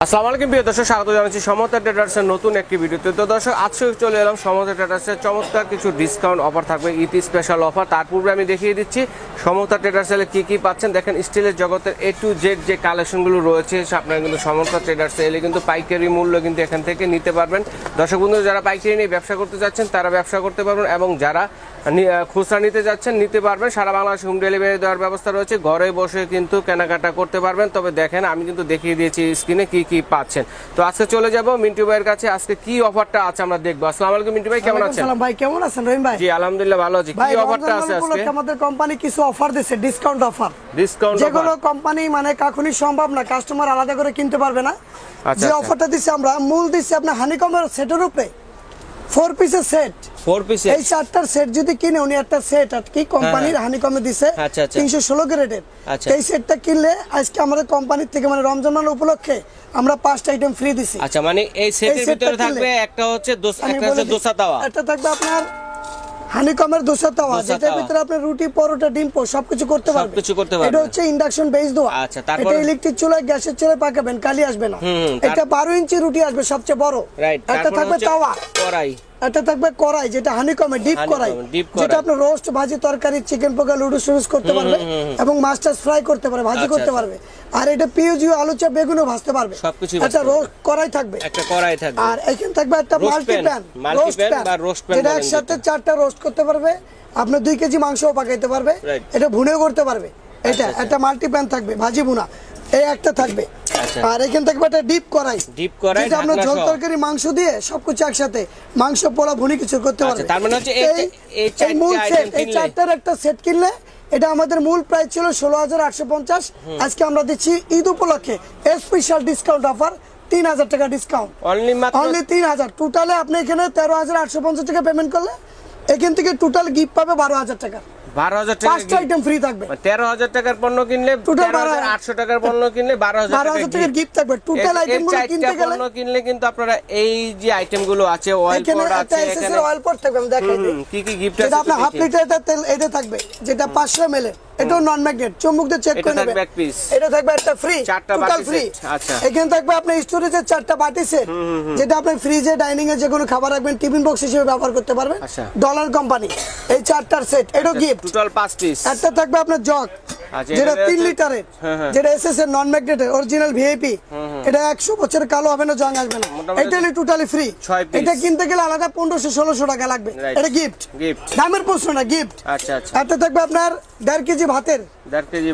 আসসালামু আলাইকুম প্রিয় দর্শক, স্বাগত জানাচ্ছি সমতা ট্রেডার্সের নতুন একটি ভিডিওতে। তো দর্শক, আজকে চলে এলাম সমতা ট্রেডার্সের চমৎকার কিছু ডিসকাউন্ট অফার থাকবে, ঈদ স্পেশাল অফার। তার পূর্বে আমি দেখিয়ে দিচ্ছি সমতা ট্রেডার্সে কি কি পাচ্ছেন। দেখেন, স্টিলের জগতের A to Z যে কালেকশনগুলো রয়েছে আপনারা কিন্তু সমতা ট্রেডার্সে এলে কিন্তু পাইকারি মূল্য কিন্তু এখান থেকে নিতে পারবেন। দর্শক বন্ধু, যারা পাইকারি নিয়ে ব্যবসা করতে যাচ্ছেন তারা ব্যবসা করতে পারবেন, এবং যারা খুচরা নিতে যাচ্ছেন নিতে পারবেন। সারা বাংলাদেশে হোম ডেলিভারি দেওয়ার ব্যবস্থা রয়েছে, ঘরে বসে কিন্তু কেনাকাটা করতে পারবেন। তবে দেখেন, আমি কিন্তু দেখিয়ে দিয়েছি স্ক্রিনে কি কি পাচ্ছেন। তো আজকে চলে যাব মিন্টু ভাইয়ের কাছে, আজকে কি অফারটা আছে আমরা দেখবো। আসসালামু আলাইকুম মিন্টু ভাই, কেমন আছেন? আসসালাম ভাই, কেমন আছেন রহিম ভাই? জি আলহামদুলিল্লাহ ভালো আছি। কি অফারটা আছে আজকে? আমাদের কোম্পানি কিছু অফার দিয়েছে, ডিসকাউন্ট অফার, ডিসকাউন্ট যেগুলো কোম্পানি মানে কখনোই সম্ভব না, কাস্টমার আলাদা করে কিনতে পারবে না। যে অফারটা দিচ্ছে আমরা মূল দিচ্ছি আপনার হানিকমের সেটের উপরে 4 পিসের সেট, 4 পিসের এই 4টার সেট যদি কিনে উনি একটা সেট আর কি কোম্পানির হানিকমে দিছে 316 গ্রেডের। এই সেটটা কিনলে আজকে আমাদের কোম্পানি থেকে মানে রমজান মাস উপলক্ষে আমরা 5টা আইটেম ফ্রি দিছি। আচ্ছা, মানে এই সেটের ভিতরে থাকবে একটা হচ্ছে দোসা তাওয়া, এটা থাকবে আপনার হানিকমের দোসা তাওয়া, যেটার ভিতরে আপনি রুটি, পরোটা, ডিম সবকিছু করতে পারবেন। এটা হচ্ছে ইন্ডাকশন বেস দোয়া। আচ্ছা, তারপর এটা ইলেকট্রিক চুলায়, গ্যাসের চুলায় পাকাবেন, কালি আসবে না। এটা 12 ইঞ্চি রুটি আসবে সবচেয়ে বড়। এটা থাকবে তাওয়া, কড়াই, এটা থাকবে কড়াই যেটা হানিকমে ডিপ কড়াই, যেটা আপনি রোস্ট, ভাজি, তরকারি, চিকেন পোকা, লুডুস করতে পারবে, এবং মাস্টার্স ফ্রাই করতে পারবে, ভাজি করতে পারবে। আর এটা পিওজিও, আলু চপ, বেগুনও ভাজতে পারবে, সবকিছু। একটা রোস্ট কড়াই থাকবে, একটা কড়াই থাকবে। আর এখানে থাকবে একটা মাল্টি প্যান, রোস্ট প্যান, যেটা একসাথে 4টা রোস্ট করতে পারবে। আপনি 2 কেজি মাংসও পাকাইতে পারবে, এটা ভুনেও করতে পারবে। এটা একটা মাল্টি প্যান থাকবে, ভাজি ভুনা এই একটা থাকবে। আর এখানে থাকবে একটা ডিপ কড়াই, যেটা আপনার ঝোল তরকারি মাংস দিয়ে সবকিছু একসাথে মাংস, পোলা, ভুনি কিছু করতে পারবে। তার মানে হচ্ছে এই 4টার একটা সেট কিনলে, এটা আমাদের মূল প্রাইস ছিল 16,850। আজকে আমরা দিচ্ছি ঈদ উপলক্ষে স্পেশাল ডিসকাউন্ট অফার, 3,000 টাকা ডিসকাউন্ট, অনলি 3,000। টোটালে আপনি এখানে 13,850 টাকা পেমেন্ট করলে এখান থেকে টোটাল গিফট পাবে 12,000 টাকা। 12,000 টাকা 5টা আইটেম ফ্রি থাকবে। 13,000 টাকার পণ্য কিনলে, 13,800 টাকার পণ্য কিনলে 12,000 টাকার গিফট থাকবে। টোটাল আইটেমগুলো কিনতে গেলে, পণ্য কিনলে কিন্তু আপনারা এই যে আইটেমগুলো আছে, অয়েল পট আছে, এখানে অয়েল পট থাকবে। আমি দেখাই দিই কি কি গিফট আছে। এটা আপনার হাফ লিটার তেল এটা থাকবে, যেটা 500 ml, এটাও নন ম্যাগনেট, চুম্বক দিয়ে চেক করে নেবেন। এটা থাকবে একটা ফ্রি, টোটাল ফ্রি। আচ্ছা, এখানে থাকবে আপনার স্টোরেজের 4টা বাটি সেট, যেটা আপনি ফ্রিজে, ডাইনিং এ যে কোনো খাবার রাখবেন, টিফিন বক্স হিসেবে ব্যবহার করতে পারবেন। ডলার কোম্পানি এই 4টার সেট, এটাও গিফট, টোটাল 5 পিস। একটা থাকবে আপনার জগ, যেটা 3 লিটারের, যেটা এসএস এর নন ম্যাগনেটের অরিজিনাল ভিআইপি, এটা 100 বছর কালো হবে না, জং আসবে না। এটা টোটালি ফ্রি। এটা কিনতে গেলে আলাদা 1500-1600 টাকা লাগবে। এটা গিফট, দামের প্রশ্ন না, গিফট। আচ্ছা আচ্ছা। এটা থাকবে আপনার 1.5 কেজি ভাতের,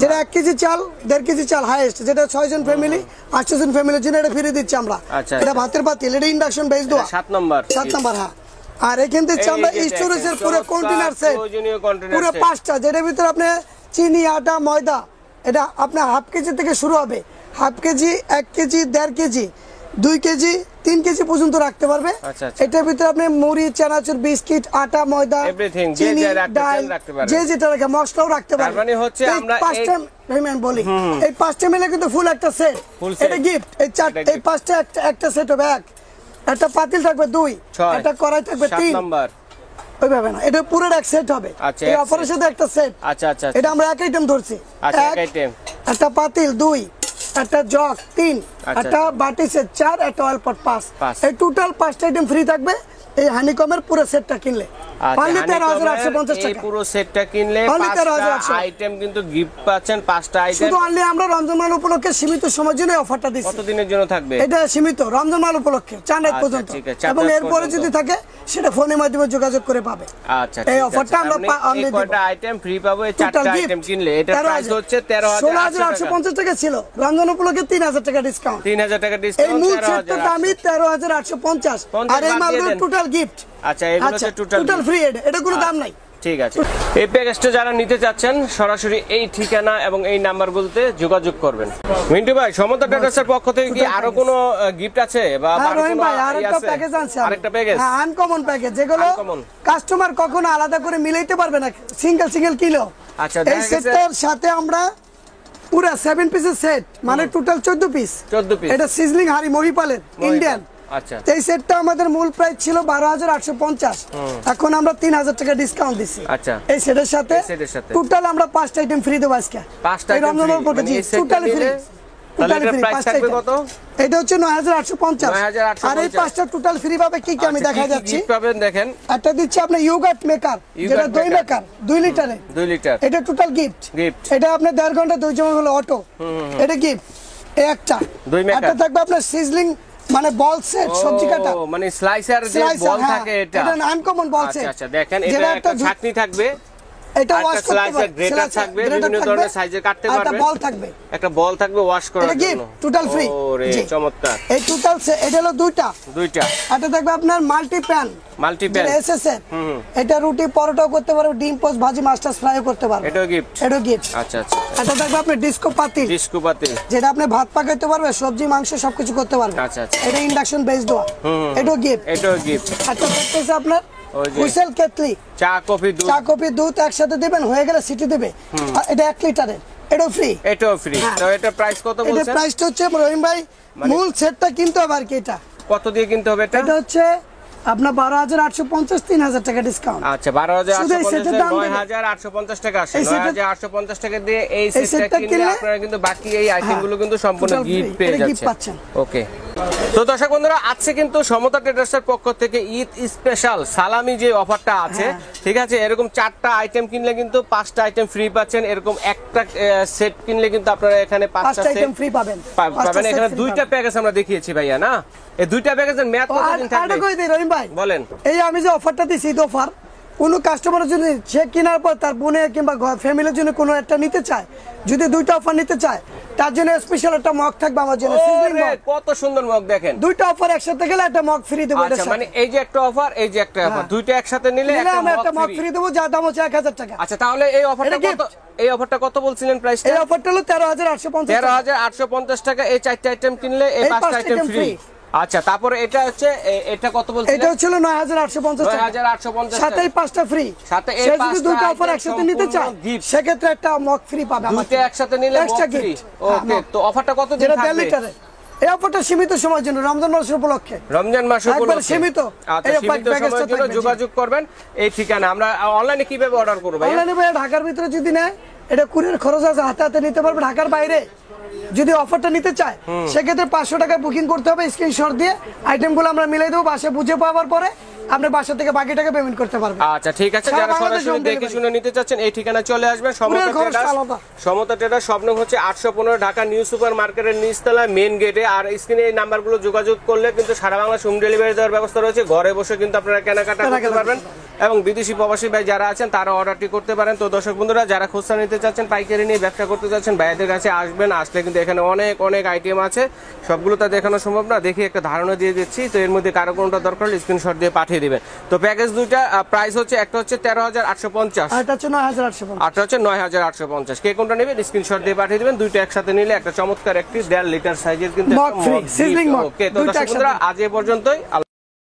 যেটা 1 কেজি চাল, 1.5 কেজি চাল হাইয়েস্ট, যেটা 6 জন ফ্যামিলি, 8 জন ফ্যামিলির জন্য এটা ফ্রি দিচ্ছি আমরা। এটা ভাতের পাতিল, এটা ইন্ডাকশন বেস দোয়া, 7 নাম্বার। হ্যাঁ। আর এখান থেকে আমরা স্টোরেজের পুরো কন্টেনার সেট, পুরো 5টা, যেটার ভিতরে আপনি চিনি, আটা, ময়দা, এটা আপনার হাফ কেজি থেকে শুরু হবে, half KG, 1 KG, 1.5 KG, 2 KG, 3 KG পর্যন্ত রাখতে পারবে। এটার ভিতরে আপনি মুড়ি, চানাচুর, বিস্কিট, আটা, ময়দা, চিনি, ডাল, যে যেটা রাখে, মশলাও রাখতে পারবে। মানে হচ্ছে আমরা 5টা বলি, এই 5টা মিলে কিন্তু ফুল একটা সেট, এটা গিফট। এই 5টা একটা সেট হবে। একটা পাতিল থাকবে 2, একটা কড়াই থাকবে 3 নাম্বার, ওইভাবে না, এটা পুরো এক সেট হবে। এই অফারের সাথে একটা সেট। আচ্ছা আচ্ছা, এটা আমরা এক আইটেম ধরছি। একটা পাতিল 2, একটা জগ 3, একটা বাটি সেট 4, একটা অয়েল পট 5। এই টোটাল 5টা আইটেম ফ্রি থাকবে এই হানিকমের পুরো সেটটা কিনলে। অনলি 13,850 টাকা। এই পুরো সেটটা কিনলে 5টা আইটেম কিন্তু গিফট পাচ্ছেন, 5টা আইটেম। শুধু অনলি আমরা রমজান মাস উপলক্ষে সীমিত সময়ের জন্য অফারটা দিচ্ছি। কতদিনের জন্য থাকবে এটা? সীমিত, রমজান মাস উপলক্ষে 4 রাত পর্যন্ত, এবং এরপরে যদি থাকে সেটা ফোনের মাধ্যমে যোগাযোগ করে পাবে। আচ্ছা, এই অফারটা আমরা অনলি কয়টা আইটেম ফ্রি পাবো? এই 4টা আইটেম কিনলে এটা প্রাইস হচ্ছে 16,850 টাকা ছিল, রমজান উপলক্ষে 3,000 টাকা ডিসকাউন্ট। 3,000 টাকা ডিসকাউন্ট। এই মূল সেটটার দামই 13,850, আর এই মালগুলো টোটাল গিফট। আচ্ছা, এগুলো হচ্ছে টোটাল ফ্রি, এটা কোনো দাম নাই। ঠিক আছে। এই প্যাকেজটা যারা নিতে চাচ্ছেন সরাসরি এই ঠিকানা এবং এই নাম্বারগুলোতে যোগাযোগ করবেন। মিন্টু ভাই, সমতা ট্রেডার্সের পক্ষ থেকে কি আরো কোনো গিফট আছে বা আরেকটা প্যাকেজ আছে? আরেকটা প্যাকেজ, হ্যাঁ, আনকমন প্যাকেজ, যেগুলো কাস্টমার কখনো আলাদা করে মিলাইতে পারবে না, সিঙ্গেল কিলো। আচ্ছা, এই সেটের সাথে আমরা পুরো 7 পিসের সেট, মানে টোটাল 14 পিস। এটা সিজলিং হাড়ি মহিপালের ইন্ডিয়ান। আচ্ছা, এই সেটটা আমাদের মূল প্রাইস ছিল 12,850, এখন আমরা 3,000 টাকা ডিসকাউন্ট দিচ্ছি। আচ্ছা, এই সেটের সাথে টোটাল আমরা 5টা আইটেম ফ্রি দেব আজকে। 5টা আইটেম ফ্রি, টোটালি ফ্রি। তাহলে এটার প্রাইস থাকবে কত? এটা হচ্ছে 9850। আর এই পাঁচটা টোটাল ফ্রি পাবে কি কি আমি দেখাই যাচ্ছি। গিফট পাবেন দেখেন। একটা দিচ্ছি আপনি ইয়োগার্ট মেকার, যেটা দই মেকার 2 লিটারে, 2 লিটার। এটা টোটাল গিফট। এটা আপনি 1.5 ঘন্টা দই জমা হলো অটো, এটা গিফট। এই একটা দই মেকার। একটা থাকবে আপনার সিজলিং মানে বল সেট, সবজি কাটা, মানে স্লাইসার যে বল থাকে এটা আনকমন বল সেট। আচ্ছা দেখেন, এটা একটা ছাকনি থাকবে, এটা ওয়াশ করতে স্লাইসার গ্রেটার থাকবে, বিভিন্ন ধরনের সাইজে কাটতে পারবে, একটা বল থাকবে, একটা বল থাকবে ওয়াশ করার জন্য। এটা গিফট টোটাল ফ্রি। ওরে চমৎকার। এই টোটাল এটা হলো দুইটা। এটা থাকবে আপনার মাল্টি প্যান, এসএসএর। এটা রুটি পরোটাও করতে পারবে, ডিম পোস্ট ভাজি মাস্টার্স ফ্রাইও করতে পারবে। এটাও গিফট। আচ্ছা। এটা থাকবে আপনার ডিস্কো পাতিল, যেটা আপনি ভাত পাকাইতে পারবে, সবজি মাংস সবকিছু করতে পারবে। আচ্ছা। এটা ইন্ডাকশন বেস দেওয়া, এটাও গিফট। এটা থাকতেছে আপনার হুইসেল কেটলি, চা কফি দুধ একসাথে দিবেন, হয়ে গেলে সিটি দিবে। এটা 1 লিটারের, এটাও ফ্রি। তো এটা প্রাইস কত বলছেন? এটা প্রাইসটা হচ্ছে রহিম ভাই মূল সেটটা কিনতে হবে আর কি। এটা কত দিয়ে কিনতে হবে? এটা হচ্ছে আপনার 12850, 3000 টাকা ডিসকাউন্ট। আচ্ছা 12850, 9850 টাকা আসে। 9850 টাকা দিয়ে এই সেটটা কিনলে আপনারা কিন্তু বাকি এই আইটেমগুলো কিন্তু সম্পূর্ণ গিফট পেয়ে যাচ্ছেন। ওকে। তো দর্শক বন্ধুরা, আজকে কিন্তু সমতা ট্রেডার্সের পক্ষ থেকে ঈদ স্পেশাল সালামি যে অফারটা আছে, ঠিক আছে, এরকম 4টা আইটেম কিনলে কিন্তু 5টা আইটেম ফ্রি পাচ্ছেন। এরকম একটা সেট কিনলে কিন্তু আপনারা এখানে 5টা আইটেম ফ্রি পাবেন। এখানে 2টা প্যাকেজ আমরা দেখিয়েছি ভাইয়া, না? এই 2টা প্যাকেজের মেয়াদ কতদিন থাকবে? রহিম ভাই বলেন। এই আমি যে অফারটা দিছি, ঈদ অফার, কোন কাস্টমারের জন্য সে কেনার পর তার বোনে কিংবা ফ্যামিলির জন্য কোনো একটা নিতে চায়, যদি 2টা অফার নিতে চায়, তার জন্য স্পেশাল একটা মগ থাকবে আমার জন্য। কত সুন্দর মগ দেখেন। 2টা অফার একসাথে গেলে একটা মগ ফ্রি দেব। আচ্ছা, মানে এই যে একটা অফার, এই যে একটা অফার, 2টা একসাথে নিলে একটা মগ ফ্রি দেব, যার দাম হচ্ছে 1000 টাকা। আচ্ছা, তাহলে এই অফারটা কত বলছিলেন প্রাইসটা? এই অফারটা হলো 13850। 13850 টাকা। এই 4টা আইটেম কিনলে এই 5টা আইটেম ফ্রি। আচ্ছা, তারপরে এটা হচ্ছে, এটা কত বলছিলেন? এটা হচ্ছে 9850 টাকা। 9850 সাথে এই 5টা ফ্রি। সাথে এই 5টা 2টা অফার একসাথে নিতে চায়, সে ক্ষেত্রে একটা মগ ফ্রি পাবে। 2টা একসাথে নিলে মগ ফ্রি। ওকে, তো অফারটা কত দিন থাকবে? 1.5 লিটারে। এই অফারটা সীমিত সময়ের জন্য, রমজান মাস উপলক্ষে। সীমিত। আচ্ছা, সীমিত সময়ের জন্য যোগাযোগ করবেন এই ঠিকানা। আমরা অনলাইনে কিভাবে অর্ডার করব ভাই? অনলাইনে ভাই ঢাকার ভিতরে যদি নেয়, এটা কুরিয়ার খরচ আছে, হাতে হাতে নিতে পারবে। ঢাকার বাইরে যদি অফারটা নিতে চায়, সেক্ষেত্রে 500 টাকা বুকিং করতে হবে, স্ক্রিনশট দিয়ে আইটেমগুলো আমরা মিলাই দেবো। বাসায় বুঝে পাওয়ার পরে আপনি বাসা থেকে বাকি টাকা পেমেন্ট করতে পারবেন। আচ্ছা, ঠিক আছে। যারা সরাসরি দেখে শুনে নিতে চাচ্ছেন, এই ঠিকানা চলে আসবেন। সমতা ট্রেডার্স, স্বপ্ন হচ্ছে 815 ঢাকা নিউ সুপার মার্কেটের নিচতলা মেইন গেটে। আর স্ক্রিনে এই নাম্বারগুলো যোগাযোগ করলে কিন্তু সারা বাংলাদেশ হোম ডেলিভারি দেওয়ার ব্যবস্থা রয়েছে। ঘরে বসে কিন্তু আপনারা কেনাকাটা করতে পারবেন, এবং বিদেশি প্রবাসী ভাই যারা আছেন তারা অর্ডারটি করতে পারেন। তো দর্শক বন্ধুরা, যারা খুচরা নিতে চাচ্ছেন, পাইকারি নিয়ে ব্যবসা করতে চাচ্ছেন, ভাইদের কাছে আসবেন। আসলে কিন্তু এখানে অনেক আইটেম আছে, সবগুলো তা দেখানো সম্ভব না। দেখি একটা ধারণা দিয়ে দিচ্ছি। তো এর মধ্যে কারো কোনটা দরকার হলে স্ক্রিনশট দিয়ে পাঠিয়ে দিবেন। তো প্যাকেজ 2টা প্রাইস হচ্ছে, একটা হচ্ছে 13850, আর এটা হচ্ছে 9850। আরটা হচ্ছে 9850। কে কোনটা নেবেন স্ক্রিনশট দিয়ে পাঠিয়ে দিবেন। 2টা একসাথে নিলে একটা চমৎকার একটি 1.5 লিটার সাইজের কিন্তু মগ ফ্রি সিজলিং মগ। ওকে, তো দর্শক বন্ধুরা, আজ এ পর্যন্তই।